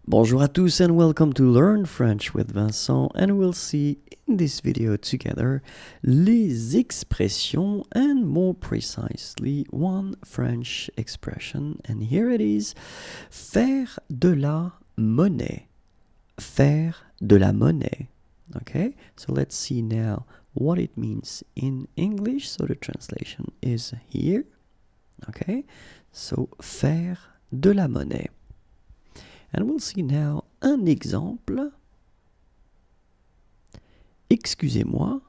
Bonjour à tous and welcome to Learn French with Vincent, and we'll see in this video together les expressions and more precisely one French expression, and here it is: faire de la monnaie. Faire de la monnaie. Okay, so let's see now what it means in English. So the translation is here. Okay, so faire de la monnaie. And we'll see now un exemple. Excusez-moi,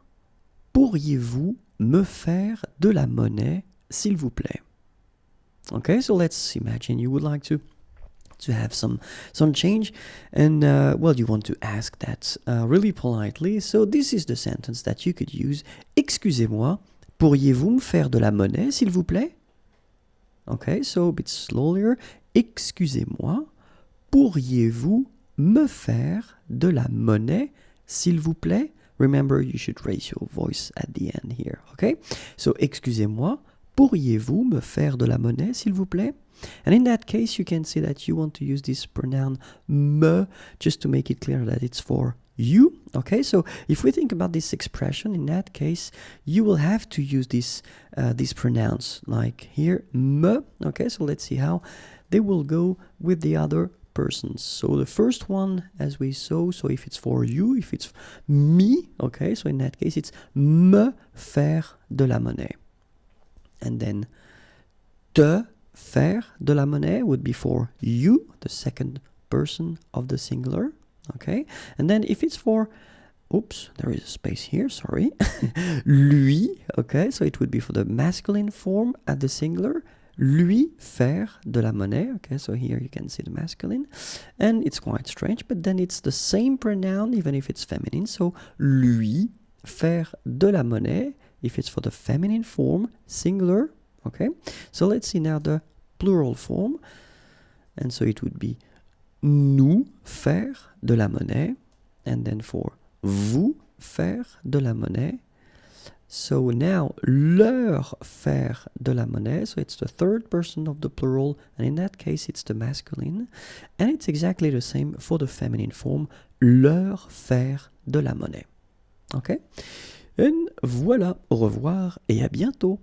pourriez-vous me faire de la monnaie, s'il vous plaît? Okay, so let's imagine you would like to have some change, and well, you want to ask that really politely. So this is the sentence that you could use. Excusez-moi, pourriez-vous me faire de la monnaie, s'il vous plaît? Okay, so a bit slower. Excusez-moi, pourriez-vous me faire de la monnaie, s'il vous plaît? Remember, you should raise your voice at the end here, okay? So, excusez-moi, pourriez-vous me faire de la monnaie, s'il vous plaît? And in that case, you can see that you want to use this pronoun me, just to make it clear that it's for you, okay? So, if we think about this expression, in that case, you will have to use these pronouns, like here, me, okay? So, let's see how they will go with the other persons. So the first one, as we saw, so if it's for you, if it's me, okay, so in that case it's me faire de la monnaie. And then te faire de la monnaie would be for you, the second person of the singular, okay? And then if it's for, oops, there is a space here, sorry, lui, okay, so it would be for the masculine form at the singular. Lui faire de la monnaie. Okay, so here you can see the masculine, and it's quite strange, but then it's the same pronoun even if it's feminine. So lui faire de la monnaie if it's for the feminine form, singular. Okay, so let's see now the plural form, and so it would be nous faire de la monnaie, and then for vous faire de la monnaie. So now, leur faire de la monnaie, so it's the third person of the plural, and in that case it's the masculine, and it's exactly the same for the feminine form, leur faire de la monnaie. Okay? And voilà, au revoir et à bientôt.